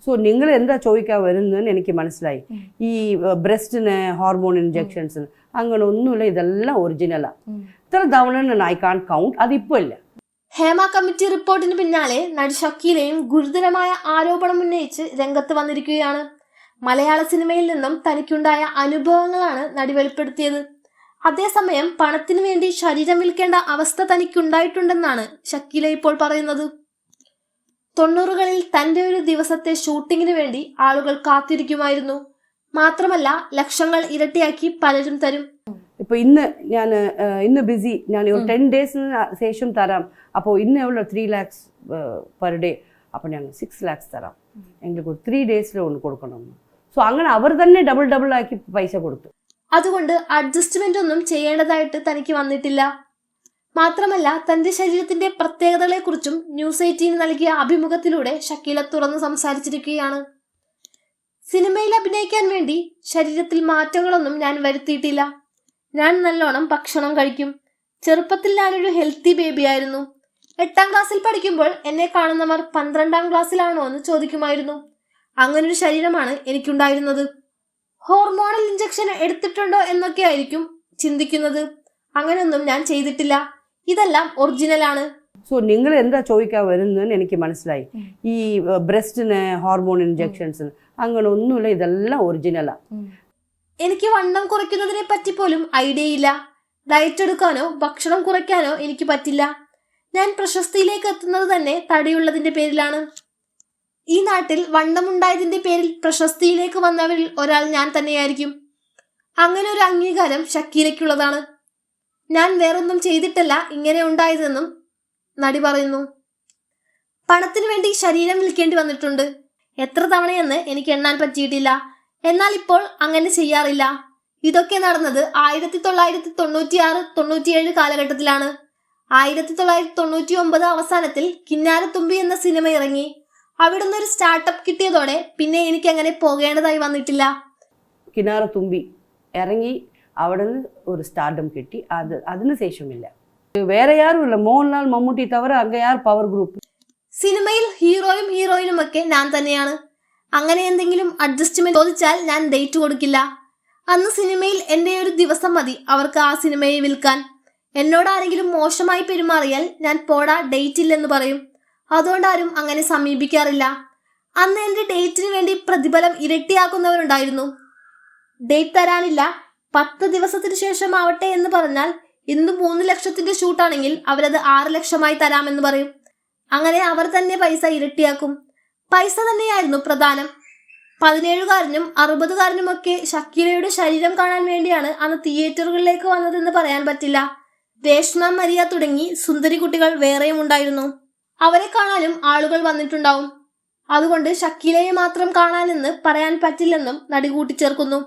So നിങ്ങൾ എന്താ ചോദിക്കാൻ വരുന്നതെന്ന് എനിക്ക് മനസ്സിലായി. ഈ ബ്രസ്റ്റിന് ഹോർമോൺ ഇഞ്ചക്ഷൻസിന് അങ്ങനെ ഒന്നുമില്ല, ഇതെല്ലാം ഒറിജിനലാണ്. ഇത്ര തവണ ഐ കാൺ കൗണ്ട്, അതിപ്പോ ഇല്ല. ഹേമ കമ്മിറ്റി റിപ്പോർട്ടിന് പിന്നാലെ നടി ഷക്കീലയും ഗുരുതരമായ ആരോപണം ഉന്നയിച്ച് രംഗത്ത് വന്നിരിക്കുകയാണ്. മലയാള സിനിമയിൽ നിന്നും തനിക്കുണ്ടായ അനുഭവങ്ങളാണ് നടി വെളിപ്പെടുത്തിയത്. അതേസമയം പണത്തിനു വേണ്ടി ശരീരം വിൽക്കേണ്ട അവസ്ഥ തനിക്കുണ്ടായിട്ടുണ്ടെന്നാണ് ഷക്കീല ഇപ്പോൾ പറയുന്നത്. 90കളിൽ തന്റെ ഒരു ദിവസത്തെ ഷൂട്ടിങ്ങിന് വേണ്ടി ആളുകൾ കാത്തിരിക്കുമായിരുന്നു. മാത്രമല്ല ലക്ഷങ്ങൾ ഇരട്ടിയാക്കി പലരും തരും. ഇപ്പൊ ഇന്ന് ബിസി, ഞാൻ ഒരു 10 ഡേയ്സിന് ശേഷം തരാം. അപ്പോൾ ഇന്ന് എவ்வளோ 3 lakhs പെർ ഡേ, അപ്പോൾ ഞങ്ങൾ 6 lakhs തരാം, എங்களுக்கு ഒരു 3 days ഒന്ന് കൊടുക്കണം. സോ അങ്ങനെ അവർ തന്നെ ഡബിൾ ആക്കി പൈസ കൊടുത്തു. അതുകൊണ്ട് അഡ്ജസ്റ്റ്മെന്റ് ഒന്നും ചെയ്യേണ്ടതായിട്ട് തനിക്ക് വന്നിട്ടില്ല. മാത്രമല്ല തന്റെ ശരീരത്തിന്റെ പ്രത്യേകതകളെ കുറിച്ചും ന്യൂസ് 18 നൽകിയ അഭിമുഖത്തിലൂടെ ഷക്കീല തുറന്ന് സംസാരിച്ചിരിക്കുകയാണ്. സിനിമയിൽ അഭിനയിക്കാൻ വേണ്ടി ശരീരത്തിൽ മാറ്റങ്ങളൊന്നും ഞാൻ വരുത്തിയിട്ടില്ല. ഞാൻ നല്ലോണം ഭക്ഷണം കഴിക്കും. ചെറുപ്പത്തിൽ ഞാനൊരു ഹെൽത്തി ബേബി ആയിരുന്നു. 8ാം ക്ലാസ്സിൽ പഠിക്കുമ്പോൾ എന്നെ കാണുന്നവർ 12ാം ക്ലാസ്സിലാണോ എന്ന് ചോദിക്കുമായിരുന്നു. അങ്ങനൊരു ശരീരമാണ് എനിക്കുണ്ടായിരുന്നത്. ഹോർമോണൽ ഇഞ്ചക്ഷൻ എടുത്തിട്ടുണ്ടോ എന്നൊക്കെ ആയിരിക്കും ചിന്തിക്കുന്നത്. അങ്ങനെയൊന്നും ഞാൻ ചെയ്തിട്ടില്ല. ഇതെല്ലാം ഒറിജിനലാണ്. സോ നിങ്ങൾ എന്താ ചോദിക്കാൻ വരുന്നതെന്ന് എനിക്ക് മനസ്സിലായി. ഈ ബ്രസ്റ്റിന് ഹോർമോൺ ഇഞ്ചക്ഷൻസിന് അങ്ങനെ ഒന്നുമില്ല, ഇതെല്ലാം ഒറിജിനലാണ്. എനിക്ക് വണ്ണം കുറയ്ക്കുന്നതിനെ പറ്റി പോലും ഐഡിയ ഇല്ല. ഡയറ്റ് എടുക്കാനോ ഭക്ഷണം കുറയ്ക്കാനോ എനിക്ക് പറ്റില്ല. ഞാൻ പ്രശസ്തിയിലേക്ക് എത്തുന്നത് തന്നെ തടിയുള്ളതിന്റെ പേരിലാണ്. ഈ നാട്ടിൽ വണ്ണമുണ്ടായതിന്റെ പേരിൽ പ്രശസ്തിയിലേക്ക് വന്നവരിൽ ഒരാൾ ഞാൻ തന്നെയായിരിക്കും. അങ്ങനെ ഒരു അംഗീകാരം ഷക്കീലയ്ക്കുള്ളതാണ്. ഞാൻ വേറൊന്നും ചെയ്തിട്ടല്ല ഇങ്ങനെ ഉണ്ടായതെന്നും നടി പറയുന്നു. പണത്തിനു വേണ്ടി ശരീരം വിൽക്കേണ്ടി വന്നിട്ടുണ്ട്. എത്ര തവണയെന്ന് എനിക്ക് എണ്ണാൻ പറ്റിയിട്ടില്ല. എന്നാൽ ഇപ്പോൾ അങ്ങനെ ചെയ്യാറില്ല. ഇതൊക്കെ നടന്നത് 1996-97 കാലഘട്ടത്തിലാണ്. 1999 അവസാനത്തിൽ കിന്നാരത്തുമ്പി എന്ന സിനിമ ഇറങ്ങി. അവിടുന്ന് ഒരു സ്റ്റാർട്ടപ്പ് കിട്ടിയതോടെ പിന്നെ എനിക്ക് അങ്ങനെ പോകേണ്ടതായി വന്നിട്ടില്ല. കിന്നാരത്തുമ്പി ഇറങ്ങി അവിടുന്ന് ഒരു സ്റ്റാർഡം കിട്ടി. അതിന് ശേഷമില്ല. വേറെ യാരും ഇല്ല. മോഹൻലാൽ മമ്മൂട്ടി തവറ അങ്ങ് യാർ പവർ ഗ്രൂപ്പ്. സിനിമയിൽ ഹീറോയും ഹീറോയിനും ഒക്കെ ഞാൻ തന്നെയാണ്. അങ്ങനെ എന്തെങ്കിലും അഡ്ജസ്റ്റ്മെന്റ് ചോദിച്ചാൽ ഞാൻ ഡേറ്റ് കൊടുക്കില്ല. അന്ന് സിനിമയിൽ എന്റെ ഒരു ദിവസം മതി അവർക്ക് ആ സിനിമയെ വിൽക്കാൻ. എന്നോട് ആരെങ്കിലും മോശമായി പെരുമാറിയാൽ ഞാൻ പോടാ, ഡേറ്റ് ഇല്ലെന്ന് പറയും. അതുകൊണ്ട് ആരും അങ്ങനെ സമീപിക്കാറില്ല. അന്ന് എന്റെ ഡേറ്റിന് വേണ്ടി പ്രതിഫലം ഇരട്ടിയാക്കുന്നവരുണ്ടായിരുന്നു. ഡേറ്റ് തരാനില്ല, 10 ദിവസത്തിന് ശേഷം ആവട്ടെ എന്ന് പറഞ്ഞാൽ ഇന്ന് 3 ലക്ഷത്തിന്റെ ഷൂട്ടാണെങ്കിൽ അവരത് 6 ലക്ഷമായി തരാമെന്ന് പറയും. അങ്ങനെ അവർ തന്നെ പൈസ ഇരട്ടിയാക്കും. പൈസ തന്നെയായിരുന്നു പ്രധാനം. 17കാരനും 60കാരനുമൊക്കെ ഷക്കീലയുടെ ശരീരം കാണാൻ വേണ്ടിയാണ് അന്ന് തിയേറ്ററുകളിലേക്ക് വന്നതെന്ന് പറയാൻ പറ്റില്ല. രേഷ്മ, മരിയ തുടങ്ങി സുന്ദരി കുട്ടികൾ വേറെയും ഉണ്ടായിരുന്നു. അവരെ കാണാനും ആളുകൾ വന്നിട്ടുണ്ടാവും. അതുകൊണ്ട് ഷക്കീലയെ മാത്രം കാണാനെന്ന് പറയാൻ പറ്റില്ലെന്നും നടി കൂട്ടിച്ചേർക്കുന്നു.